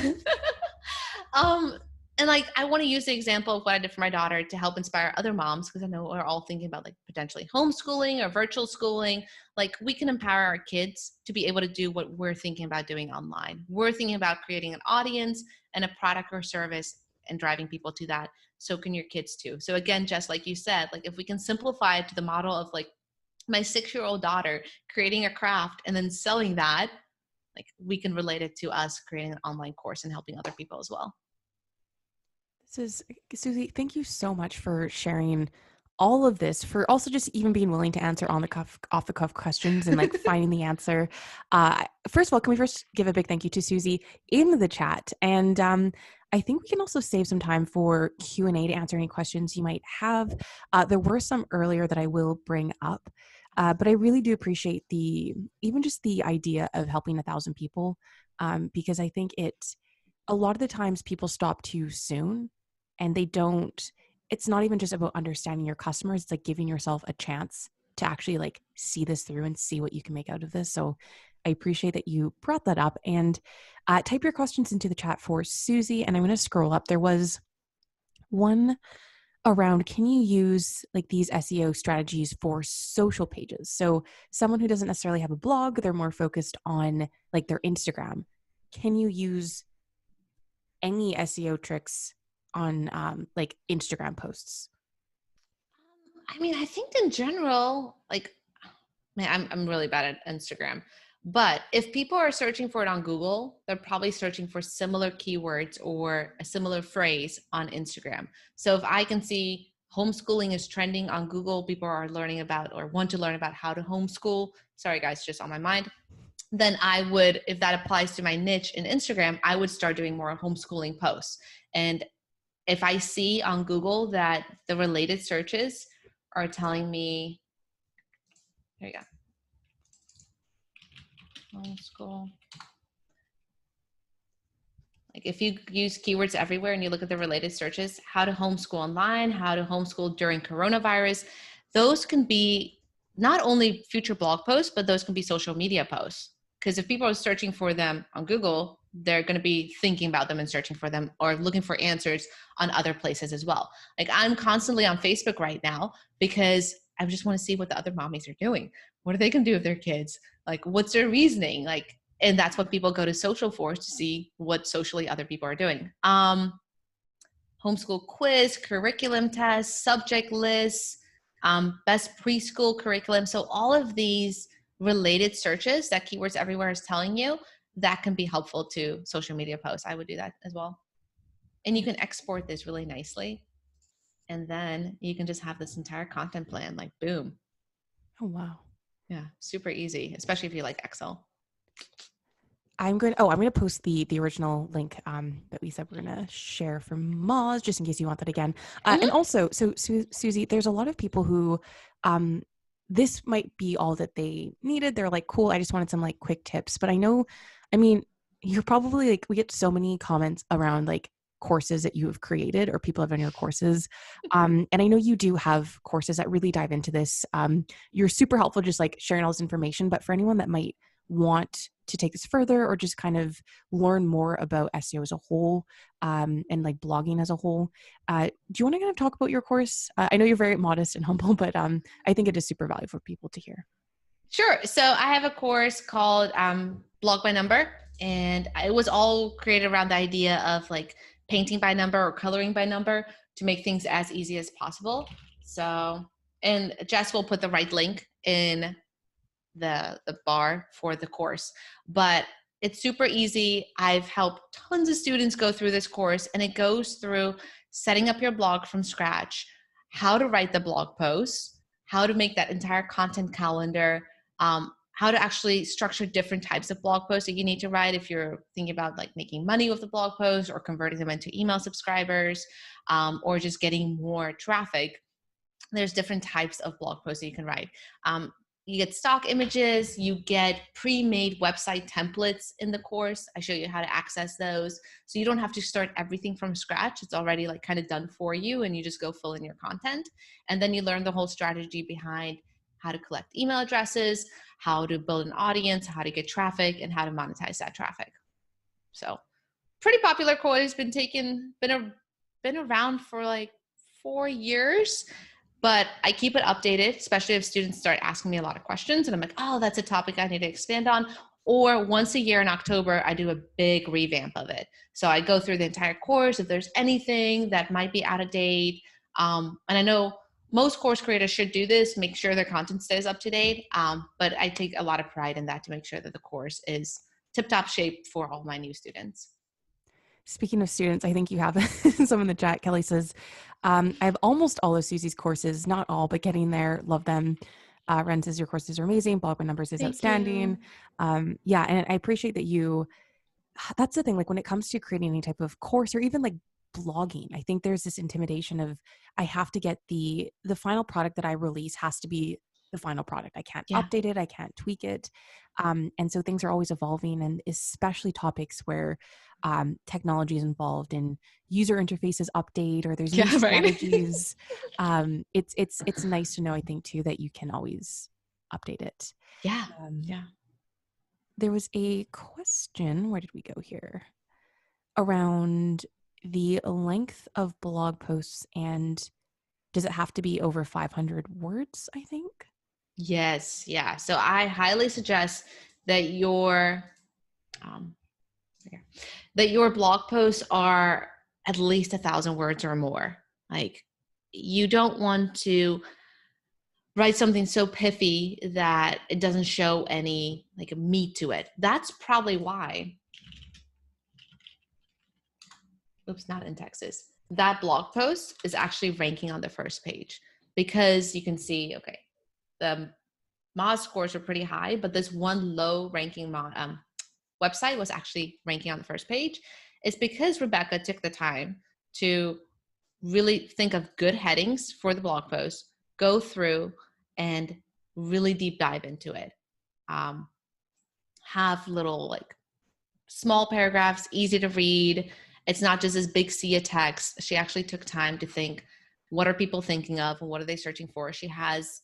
S2: And like, I want to use the example of what I did for my daughter to help inspire other moms, because I know we're all thinking about like potentially homeschooling or virtual schooling. Like, we can empower our kids to be able to do what we're thinking about doing online. We're thinking about creating an audience and a product or service and driving people to that. So can your kids too. So again, just like you said, like if we can simplify it to the model of like my 6-year-old daughter creating a craft and then selling that, like we can relate it to us creating an online course and helping other people as well.
S1: This is Suzi. Thank you so much for sharing all of this, for also just even being willing to answer on the cuff, off the cuff questions and like finding the answer. First of all, can we first give a big thank you to Suzi in the chat? And I think we can also save some time for Q&A to answer any questions you might have. There were some earlier that I will bring up, but I really do appreciate even just the idea of helping 1,000 people, because I think a lot of the times people stop too soon, and it's not even just about understanding your customers. It's like giving yourself a chance to actually like see this through and see what you can make out of this. So I appreciate that you brought that up. And type your questions into the chat for Suzi, and I'm going to scroll up. There was one around, can you use like these SEO strategies for social pages? So someone who doesn't necessarily have a blog, they're more focused on like their Instagram. Can you use any SEO tricks on like Instagram posts?
S2: I mean, I think in general, like, man, I'm really bad at Instagram. But if people are searching for it on Google, they're probably searching for similar keywords or a similar phrase on Instagram. So if I can see homeschooling is trending on Google, people are learning about or want to learn about how to homeschool. Sorry, guys, just on my mind. Then I would, if that applies to my niche in Instagram, I would start doing more homeschooling posts. And if I see on Google that the related searches are telling me, there you go, homeschool. Like if you use keywords everywhere and you look at the related searches, how to homeschool online, how to homeschool during coronavirus, those can be not only future blog posts, but those can be social media posts. Because if people are searching for them on Google, they're going to be thinking about them and searching for them or looking for answers on other places as well. Like I'm constantly on Facebook right now because I just want to see what the other mommies are doing. What are they going to do with their kids? Like, what's their reasoning? Like, and that's what people go to social for, to see what socially other people are doing. Homeschool quiz, curriculum tests, subject lists, best preschool curriculum. So all of these related searches that Keywords Everywhere is telling you, that can be helpful to social media posts. I would do that as well. And you can export this really nicely. And then you can just have this entire content plan, like boom.
S1: Oh, wow.
S2: Yeah, super easy, especially if you like Excel.
S1: I'm going to post the original link that we said we're going to share from Moz, just in case you want that again. And also, so Suzi, there's a lot of people who this might be all that they needed. They're like, cool, I just wanted some like quick tips. But I mean, you're probably like, we get so many comments around like courses that you have created or people have done your courses. And I know you do have courses that really dive into this. You're super helpful just like sharing all this information. But for anyone that might want to take this further or just kind of learn more about SEO as a whole, and like blogging as a whole, do you want to kind of talk about your course? I know you're very modest and humble, but I think it is super valuable for people to hear.
S2: Sure. So I have a course called Blog by Number, and it was all created around the idea of like painting by number or coloring by number to make things as easy as possible. So, and Jess will put the right link in the bar for the course, but it's super easy. I've helped tons of students go through this course, and it goes through setting up your blog from scratch, how to write the blog posts, how to make that entire content calendar, how to actually structure different types of blog posts that you need to write if you're thinking about like making money with the blog posts or converting them into email subscribers, or just getting more traffic. There's different types of blog posts that you can write. You get stock images, you get pre-made website templates in the course. I show you how to access those. So you don't have to start everything from scratch. It's already like kind of done for you, and you just go fill in your content. And then you learn the whole strategy behind how to collect email addresses, how to build an audience, how to get traffic, and how to monetize that traffic. So pretty popular course, been been around for like 4 years, but I keep it updated, especially if students start asking me a lot of questions and I'm like, oh, that's a topic I need to expand on. Or once a year in October, I do a big revamp of it. So I go through the entire course. If there's anything that might be out of date, and I know most course creators should do this, make sure their content stays up to date. But I take a lot of pride in that to make sure that the course is tip-top shape for all my new students.
S1: Speaking of students, I think you have some in the chat. Kelly says, I have almost all of Suzi's courses, not all, but getting there. Love them. Ren says your courses are amazing. Blog by Numbers is
S2: Thank
S1: outstanding.
S2: you.
S1: Yeah, and I appreciate that you, that's the thing, like when it comes to creating any type of course or even like blogging, I think there's this intimidation of I have to get the final product that I release has to be the final product. I can't update it. I can't tweak it. And so things are always evolving, and especially topics where technology is involved and user interfaces update or there's new strategies. It's nice to know, I think too, that you can always update it.
S2: Yeah.
S1: There was a question, where did we go here? Around the length of blog posts, and does it have to be over 500 words, I think?
S2: Yes. Yeah. So I highly suggest that your blog posts are at least 1,000 words or more. Like, you don't want to write something so pithy that it doesn't show any like meat to it. That's probably why, not in Texas, that blog post is actually ranking on the first page, because you can see, okay, the Moz scores are pretty high, but this one low ranking website was actually ranking on the first page. It's because Rebecca took the time to really think of good headings for the blog post, go through and really deep dive into it. Have little like small paragraphs, easy to read. It's not just this big sea of text. She actually took time to think, what are people thinking of and what are they searching for? She has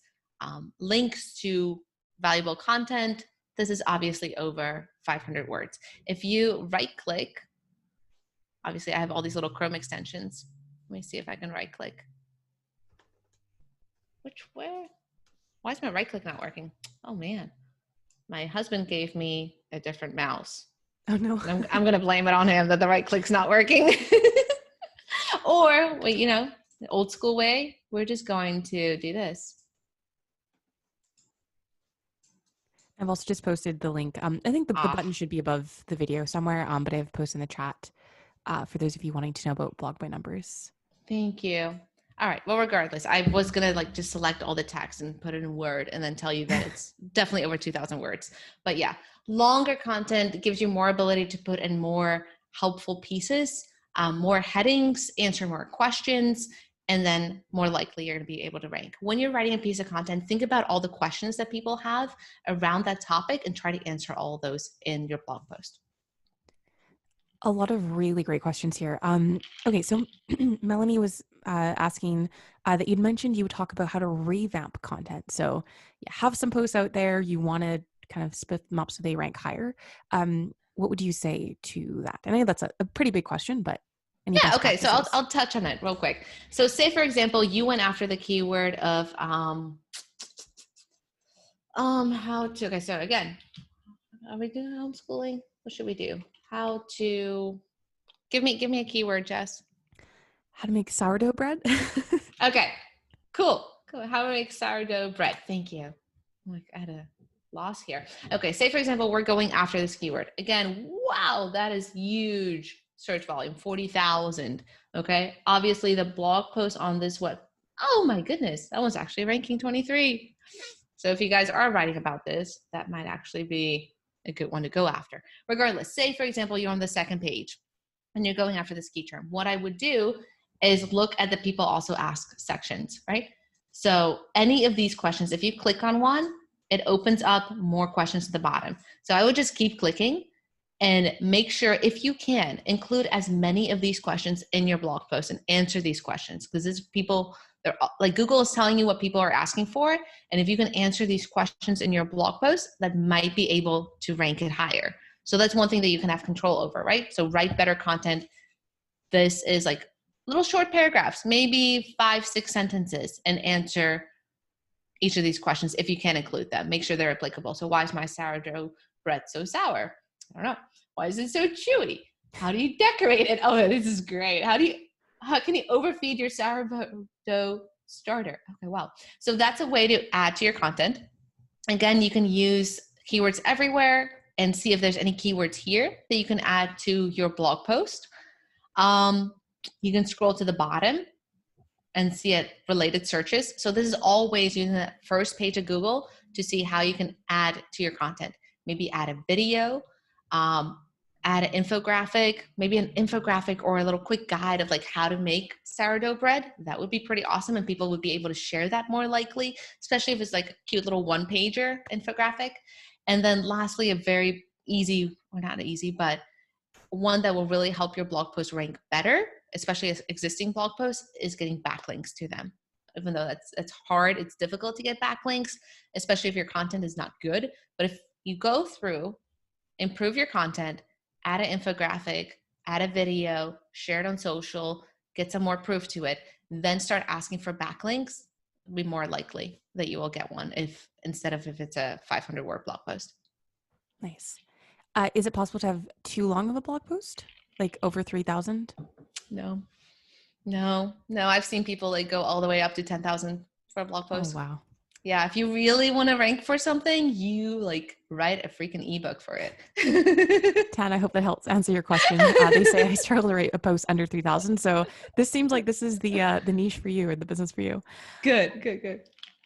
S2: links to valuable content. This is obviously over 500 words. If you right click, obviously I have all these little Chrome extensions. Let me see if I can right click. Why is my right click not working? Oh man, my husband gave me a different mouse.
S1: Oh no.
S2: I'm going to blame it on him that the right click's not working. Or, the old school way, we're just going to do this.
S1: I've also just posted the link. I think the button should be above the video somewhere, but I have posted in the chat for those of you wanting to know about Blog by Numbers.
S2: Thank you. All right. Well, regardless, I was going to just select all the text and put it in Word and then tell you that it's definitely over 2,000 words. But yeah, longer content gives you more ability to put in more helpful pieces, more headings, answer more questions, and then more likely you're going to be able to rank. When you're writing a piece of content, think about all the questions that people have around that topic and try to answer all of those in your blog post.
S1: A lot of really great questions here. Okay, so Melanie was asking that you'd mentioned you would talk about how to revamp content. So you have some posts out there, you want to kind of split them up so they rank higher. What would you say to that? I know that's a pretty big question, but
S2: yeah, okay. So I'll touch on it real quick. So say, for example, you went after the keyword of okay, so again, are we doing homeschooling? What should we do? How to give me a keyword, Jess.
S1: How to make sourdough bread?
S2: Okay, cool. How to make sourdough bread. Thank you. I'm like, I had a loss here. Okay, say for example, we're going after this keyword. Again, wow, that is huge search volume, 40,000. Okay, obviously the blog post on this, oh my goodness, that one's actually ranking 23. So if you guys are writing about this, that might actually be a good one to go after. Regardless, say for example, you're on the second page and you're going after this key term. What I would do is look at the people also ask sections, right? So any of these questions, if you click on one, it opens up more questions at the bottom. So I would just keep clicking and make sure, if you can, include as many of these questions in your blog post and answer these questions, because these people, they're like, Google is telling you what people are asking for. And if you can answer these questions in your blog post, that might be able to rank it higher. So that's one thing that you can have control over, right? So write better content. This is like little short paragraphs, maybe 5-6 sentences, and answer each of these questions if you can include them. Make sure they're applicable. So why is my sourdough bread so sour? I don't know. Why is it so chewy? How do you decorate it? Oh, this is great. How can you overfeed your sourdough starter? Okay, wow. So that's a way to add to your content. Again, you can use keywords everywhere and see if there's any keywords here that you can add to your blog post. You can scroll to the bottom and see it related searches. So this is all ways using the first page of Google to see how you can add to your content. Maybe add a video, add an infographic, maybe an infographic or a little quick guide of like how to make sourdough bread. That would be pretty awesome, and people would be able to share that more likely, especially if it's like a cute little one-pager infographic. And then lastly, a very easy, or not easy, but one that will really help your blog post rank better, especially as existing blog posts, is getting backlinks to them. Even though that's hard, it's difficult to get backlinks, especially if your content is not good. But if you go through, improve your content, add an infographic, add a video, share it on social, get some more proof to it, then start asking for backlinks, it'll be more likely that you will get one if it's a 500-word blog post.
S1: Nice. Is it possible to have too long of a blog post? Like over 3,000?
S2: No. I've seen people like go all the way up to 10,000 for a blog post.
S1: Oh, wow.
S2: Yeah. If you really want to rank for something, you like write a freaking ebook for it.
S1: Tan, I hope that helps answer your question. They say I struggle to write a post under 3,000. So this seems like this is the niche for you, or the business for you.
S2: Good.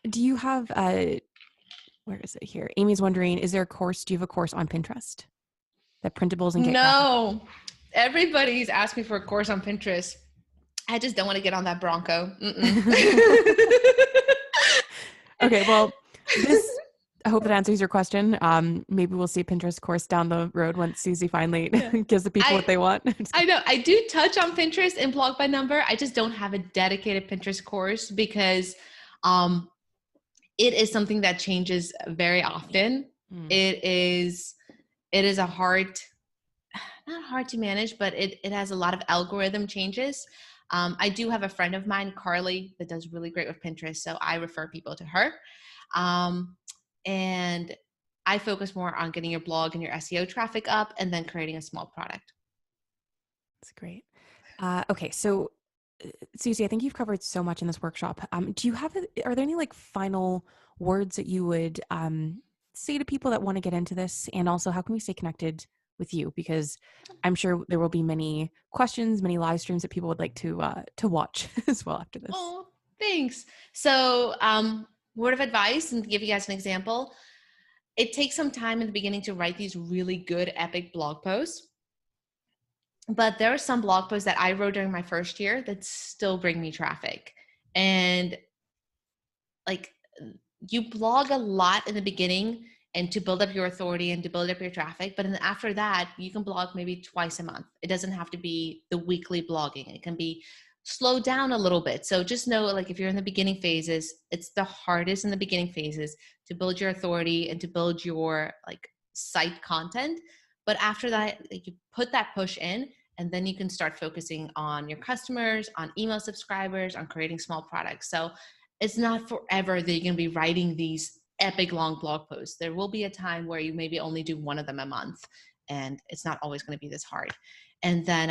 S1: Do you have, where is it here? Amy's wondering, do you have a course on Pinterest that printables and get
S2: No. Graphic? Everybody's asked me for a course on Pinterest. I just don't want to get on that Bronco.
S1: Okay, well, I hope that answers your question. Maybe we'll see a Pinterest course down the road once Suzi finally gives the people what they want.
S2: I know. I do touch on Pinterest in Blog by Number. I just don't have a dedicated Pinterest course because it is something that changes very often. It is a hard, not hard to manage, but it has a lot of algorithm changes. I do have a friend of mine, Carly, that does really great with Pinterest. So I refer people to her. And I focus more on getting your blog and your SEO traffic up and then creating a small product.
S1: That's great. Okay. So Suzi, I think you've covered so much in this workshop. Are there any like final words that you would say to people that want to get into this? And also, how can we stay connected with you? Because I'm sure there will be many questions, many live streams that people would like to watch as well after this.
S2: Oh, thanks. So word of advice, and to give you guys an example, it takes some time in the beginning to write these really good epic blog posts. But there are some blog posts that I wrote during my first year that still bring me traffic. And like, you blog a lot in the beginning and to build up your authority and to build up your traffic. But then after that, you can blog maybe twice a month. It doesn't have to be the weekly blogging. It can be slowed down a little bit. So just know, like, if you're in the beginning phases, it's the hardest in the beginning phases to build your authority and to build your like site content. But after that, like, you put that push in, and then you can start focusing on your customers, on email subscribers, on creating small products. So it's not forever that you're going to be writing these epic long blog posts. There will be a time where you maybe only do one of them a month, and it's not always going to be this hard. And then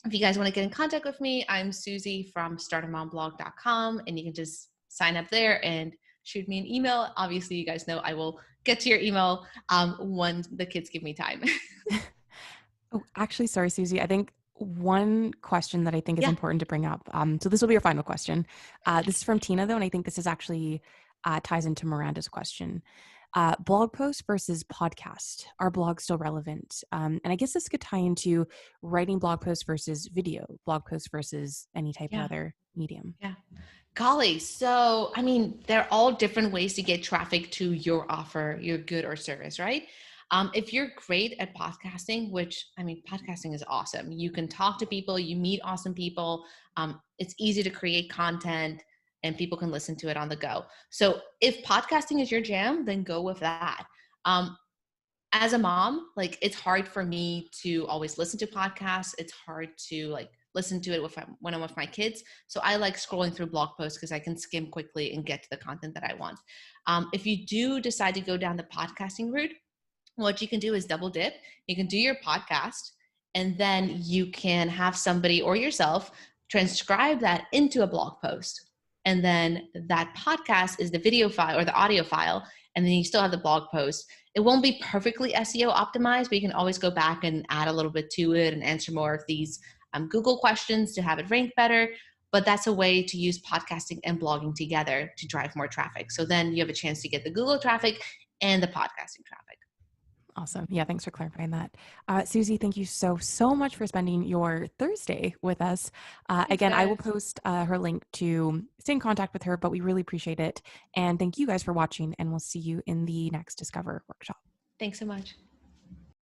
S2: if you guys want to get in contact with me, I'm Suzi from startamomblog.com, and you can just sign up there and shoot me an email. Obviously, you guys know I will get to your email when the kids give me time.
S1: Oh, actually, sorry, Suzi. I think one question that I think is important to bring up. So this will be your final question. This is from Tina, though, and I think this is actually ties into Miranda's question. Blog post versus podcast. Are blogs still relevant? And I guess this could tie into writing blog posts versus video, blog posts versus any type of other medium.
S2: Yeah. Golly. So, I mean, they're all different ways to get traffic to your offer, your good or service, right? If you're great at podcasting, which, I mean, podcasting is awesome. You can talk to people, you meet awesome people. It's easy to create content and people can listen to it on the go. So if podcasting is your jam, then go with that. As a mom, like, it's hard for me to always listen to podcasts. It's hard to like listen to it when I'm with my kids. So I like scrolling through blog posts because I can skim quickly and get to the content that I want. If you do decide to go down the podcasting route, what you can do is double dip. You can do your podcast, and then you can have somebody or yourself transcribe that into a blog post. And then that podcast is the video file or the audio file. And then you still have the blog post. It won't be perfectly SEO optimized, but you can always go back and add a little bit to it and answer more of these Google questions to have it rank better. But that's a way to use podcasting and blogging together to drive more traffic. So then you have a chance to get the Google traffic and the podcasting traffic.
S1: Awesome. Yeah, thanks for clarifying that. Suzi, thank you so much for spending your Thursday with us. Again, I will post her link to stay in contact with her, but we really appreciate it. And thank you guys for watching, and we'll see you in the next Discover workshop.
S2: Thanks so much.